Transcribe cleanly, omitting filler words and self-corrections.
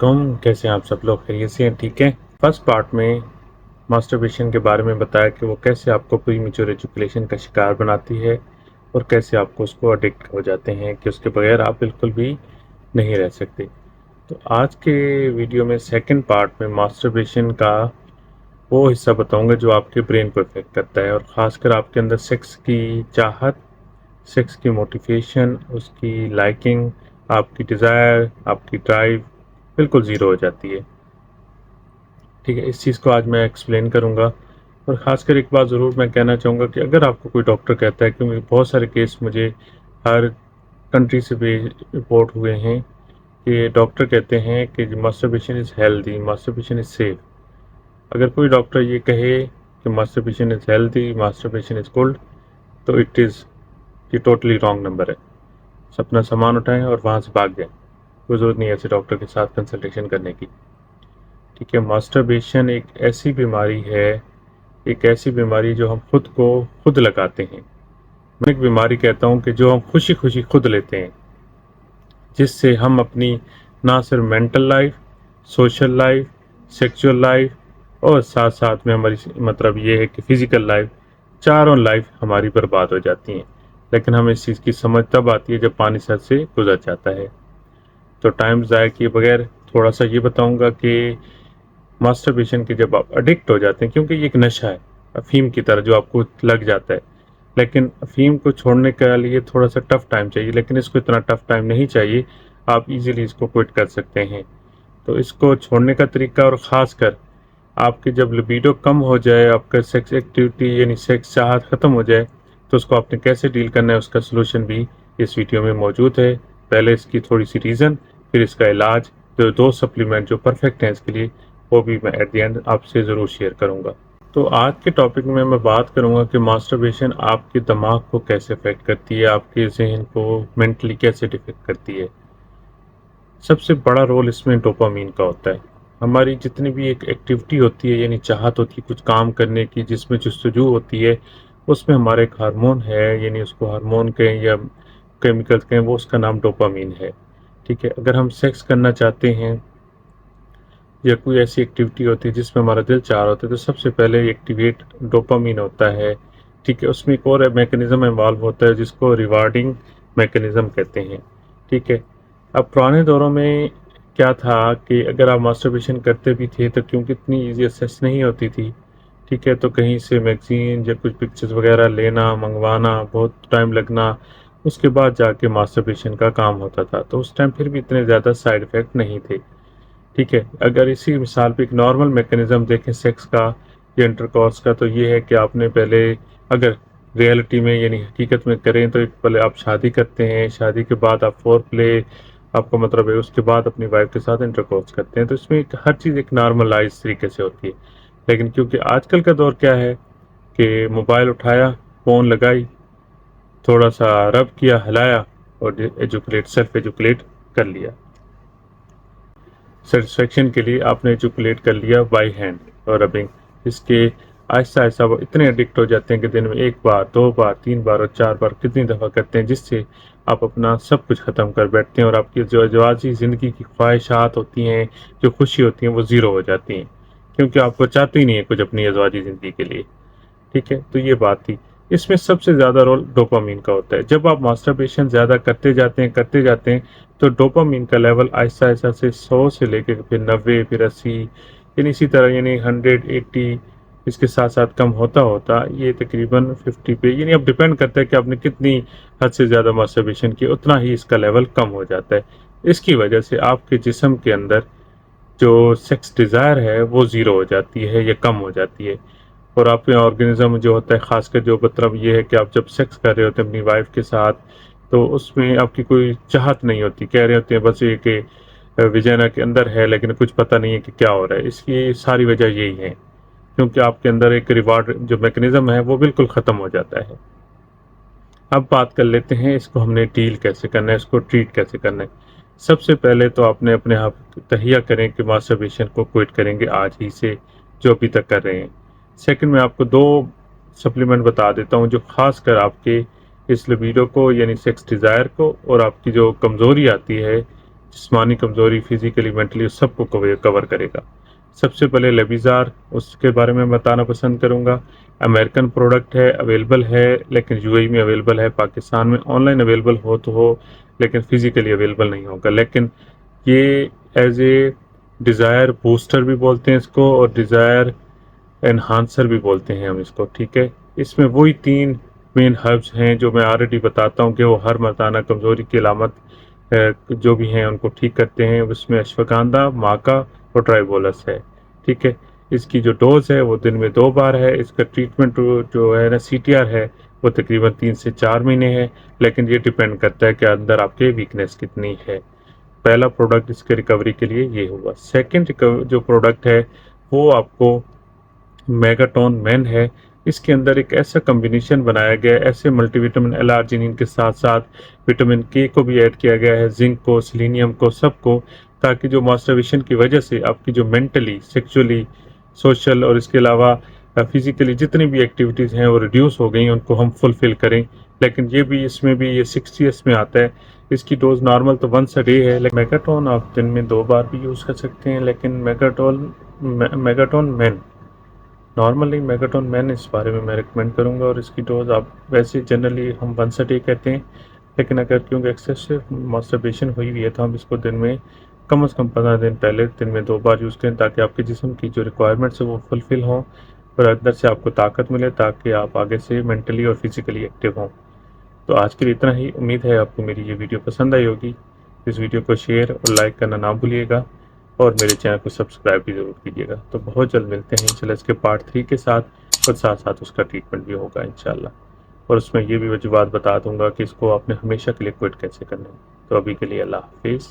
वालेकुम। कैसे हैं आप सब लोग? खैरियत से हैं? ठीक है। फर्स्ट पार्ट में मास्टरबेशन के बारे में बताया कि वो कैसे आपको प्रीमेच्योर एजुकेशन का शिकार बनाती है और कैसे आपको उसको एडिक्ट हो जाते हैं कि उसके बगैर आप बिल्कुल भी नहीं रह सकते। तो आज के वीडियो में सेकंड पार्ट में मास्टरबेशन का वो हिस्सा बताऊंगा जो आपके ब्रेन को इफेक्ट करता है और ख़ासकर आपके अंदर सेक्स की चाहत, सेक्स की मोटिवेशन, उसकी लाइकिंग, आपकी डिज़ायर, आपकी ड्राइव बिल्कुल ज़ीरो हो जाती है। ठीक है, इस चीज़ को आज मैं एक्सप्लेन करूँगा। और ख़ासकर एक बात ज़रूर मैं कहना चाहूँगा कि अगर आपको कोई डॉक्टर कहता है, क्योंकि बहुत सारे केस मुझे हर कंट्री से भी रिपोर्ट हुए हैं कि डॉक्टर कहते हैं कि masturbation is healthy, masturbation is safe. अगर कोई डॉक्टर ये कहे कि masturbation is healthy, masturbation is good, तो ये टोटली रॉन्ग नंबर है। अपना सामान उठाएं और वहाँ से भाग जाएं। कोई ज़रूरत नहीं है ऐसे डॉक्टर के साथ कंसल्टेशन करने की। ठीक है, मास्टरबेशन एक ऐसी बीमारी है, एक ऐसी बीमारी जो हम खुद को खुद लगाते हैं। मैं एक बीमारी कहता हूँ कि जो हम खुशी खुशी खुद लेते हैं, जिससे हम अपनी ना सिर्फ mental life, social life, sexual life और साथ साथ में हमारी मतलब ये है कि फिजिकल लाइफ, चारों लाइफ हमारी बर्बाद हो जाती हैं। लेकिन हमें इस चीज़ की समझ तब आती है जब पानी सर से गुजर जाता है। तो टाइम ज़ाया किए बगैर थोड़ा सा ये बताऊंगा कि मास्टरबेशन के जब आप एडिक्ट हो जाते हैं, क्योंकि ये एक नशा है अफीम की तरह जो आपको लग जाता है। लेकिन अफीम को छोड़ने के लिए थोड़ा सा टफ टाइम चाहिए, लेकिन इसको इतना टफ टाइम नहीं चाहिए। आप इजीली इसको क्विट कर सकते हैं। तो इसको छोड़ने का तरीका और ख़ासकर आपकी जब लिबिडो कम हो जाए, आपका सेक्स एक्टिविटी यानी सेक्स चाहत ख़त्म हो जाए, तो उसको आपने कैसे डील करना है उसका सलूशन भी इस वीडियो में मौजूद है। पहले इसकी थोड़ी सी रीज़न, फिर इसका इलाज, जो दो सप्लीमेंट जो परफेक्ट हैं इसके लिए, वो भी मैं एट द एंड आपसे ज़रूर शेयर करूँगा। तो आज के टॉपिक में मैं बात करूँगा कि मास्टरबेशन आपके दिमाग को कैसे अफेक्ट करती है, आपके जहन को मेंटली कैसे डिफेक्ट करती है। सबसे बड़ा रोल इसमें डोपामीन का होता है। हमारी जितनी भी एक एक्टिविटी होती है यानी चाहत होती है कुछ काम करने की, जिसमें जस्तजू होती है, उसमें हमारा एक हार्मोन है, यानी उसको हार्मोन कहें या केमिकल्स कहें, वो उसका नाम डोपामीन है। ठीक है, अगर हम सेक्स करना चाहते हैं या कोई ऐसी एक्टिविटी होती है जिसमें हमारा दिल चाह रहा होता है, तो सबसे पहले एक्टिवेट डोपामीन होता है। ठीक है, उसमें एक और मैकेनिज्म इन्वॉल्व होता है जिसको रिवार्डिंग मैकेनिज्म कहते हैं। ठीक है, अब पुराने दौरों में क्या था कि अगर आप मास्टरबेशन करते भी थे तो क्योंकि इतनी ईजी एक्सेस नहीं होती थी, ठीक है, तो कहीं से मैगजीन या कुछ पिक्चर्स वगैरह लेना, मंगवाना, बहुत टाइम लगना, उसके बाद जाके मास्टरबेशन का काम होता था। तो उस टाइम फिर भी इतने ज़्यादा साइड इफ़ेक्ट नहीं थे। ठीक है, अगर इसी मिसाल पे एक नॉर्मल मैकेनिज्म देखें सेक्स का या इंटरकॉर्स का, तो ये है कि आपने पहले, अगर रियलिटी में यानी हकीकत में करें, तो एक पहले आप शादी करते हैं, शादी के बाद आप फोर प्ले, आपका मतलब है उसके बाद अपनी वाइफ के साथ इंटरकॉर्स करते हैं। तो इसमें हर चीज़ एक नॉर्मलाइज तरीके से होती है। लेकिन क्योंकि आजकल का दौर क्या है कि मोबाइल उठाया, फ़ोन लगाई, थोड़ा सा रब किया, हिलाया और एजुकेट सेल्फ एजुकेट कर लिया। सेटिस्फेक्शन के लिए आपने एजुकेट कर लिया बाई हैंड और रबिंग। इसके आहिस्ता आहिस्ता वो इतने एडिक्ट हो जाते हैं कि दिन में एक बार, दो बार, तीन बार और चार बार कितनी दफ़ा करते हैं, जिससे आप अपना सब कुछ ख़त्म कर बैठते हैं और आपकी जो अजवाजी ज़िंदगी की ख्वाहिशात होती हैं, जो खुशी होती हैं, वो ज़ीरो हो जाती हैं, क्योंकि आपको चाहते ही नहीं है कुछ अपनी अजवाजी ज़िंदगी के लिए। ठीक है, तो ये बात थी। इसमें सबसे ज़्यादा रोल डोपामीन का होता है। जब आप मास्टरबेशन ज़्यादा करते जाते हैं, तो डोपामीन का लेवल आहिस्ता आहिस्ता से 100 से लेके फिर 90, फिर 80, यानी इसी तरह यानी 100, 80, इसके साथ साथ कम होता होता ये तकरीबन 50 पे, यानी अब डिपेंड करता है कि आपने कितनी हद से ज़्यादा मास्टरबेशन की, उतना ही इसका लेवल कम हो जाता है। इसकी वजह से आपके जिस्म के अंदर जो सेक्स डिज़ायर है वो ज़ीरो हो जाती है या कम हो जाती है। और आपके ऑर्गेनिज्म जो होता है, ख़ासकर जो मतलब ये है कि आप जब सेक्स कर रहे होते हैं अपनी वाइफ के साथ, तो उसमें आपकी कोई चाहत नहीं होती, कह रहे होते हैं बस ये कि विजाइना के अंदर है, लेकिन कुछ पता नहीं है कि क्या हो रहा है। इसकी सारी वजह यही है, क्योंकि आपके अंदर एक रिवार्ड जो मैकेनिज्म है वो बिल्कुल ख़त्म हो जाता है। अब बात कर लेते हैं इसको हमने डील कैसे करना है, इसको ट्रीट कैसे करना है। सबसे पहले तो आपने अपने आप तहिया करें कि मास्टरबेशन को क्विट करेंगे आज ही से, जो अभी तक कर रहे हैं। सेकंड में आपको दो सप्लीमेंट बता देता हूँ जो ख़ास कर आपके इस लिबिडो को यानी सेक्स डिज़ायर को और आपकी जो कमज़ोरी आती है जिस्मानी कमज़ोरी, फिजिकली, मेंटली, सबको कवर करेगा। सबसे पहले लेविज़ार, उसके बारे में बताना पसंद करूँगा। अमेरिकन प्रोडक्ट है, अवेलेबल है, लेकिन यूएई में अवेलेबल है, पाकिस्तान में ऑनलाइन अवेलेबल हो तो हो, लेकिन फिजिकली अवेलेबल नहीं होगा। लेकिन ये एज ए डिज़ायर बूस्टर भी बोलते हैं इसको, और डिज़ायर एनहांसर भी बोलते हैं हम इसको, ठीक है। इसमें वही 3 मेन हर्ब्स हैं जो मैं ऑलरेडी बताता हूँ कि वो हर मर्दाना कमज़ोरी की अलामत जो भी हैं उनको ठीक करते हैं। उसमें अश्वगंधा, माका और ट्राइबोलस है, ठीक है। इसकी जो डोज है वो दिन में 2 बार है। इसका ट्रीटमेंट जो है ना, CTR है, वो तकरीबन 3 से 4 महीने है, लेकिन ये डिपेंड करता है कि अंदर आपके वीकनेस कितनी है। पहला प्रोडक्ट इसके रिकवरी के लिए ये हुआ। सेकेंड जो प्रोडक्ट है वो आपको मेगाटोन मैन है। इसके अंदर एक ऐसा कम्बिनेशन बनाया गया है, ऐसे मल्टीविटामिन L-आर्जिनिन के साथ साथ विटामिन K को भी ऐड किया गया है, जिंक को, सेलेनियम को, सबको, ताकि जो मास्टरबेशन की वजह से आपकी जो मेंटली, सेक्सुअली, सोशल और इसके अलावा फिजिकली जितनी भी एक्टिविटीज़ हैं वो रिड्यूस हो गई, उनको हम फुलफिल करें। लेकिन ये भी, इसमें भी ये 60s में आता है। इसकी डोज नॉर्मल तो 1 अ डे है, लेकिन मेगाटोन आप दिन में 2 बार भी यूज़ कर सकते हैं। लेकिन मेगाटोन मैन, नॉर्मली मेगाटोन मैन, इस बारे में मैं रिकमेंड करूंगा। और इसकी डोज आप वैसे जनरली हम 1 अ डे कहते हैं, लेकिन अगर क्योंकि एक्सेसिव मास्टरबेशन हुई हुई है तो हम इसको दिन में कम से कम 15 दिन पहले दिन में 2 बार यूज़ करें, ताकि आपके जिस्म की जो रिक्वायरमेंट्स है वो फुलफिल हों और अंदर से आपको ताकत मिले, ताकि आप आगे से मेंटली और फिजिकली एक्टिव हों। तो आज के लिए इतना ही। उम्मीद है आपको मेरी ये वीडियो पसंद आई होगी। इस वीडियो को शेयर और लाइक करना ना भूलिएगा, और मेरे चैनल को सब्सक्राइब भी ज़रूर कीजिएगा। तो बहुत जल्द मिलते हैं इंशाल्लाह इसके पार्ट 3 के साथ, और साथ साथ उसका ट्रीटमेंट भी होगा इंशाल्लाह। और उसमें ये भी वजूहत बता दूंगा कि इसको आपने हमेशा के लिए क्विट कैसे करना है। तो अभी के लिए अल्लाह हाफिज़।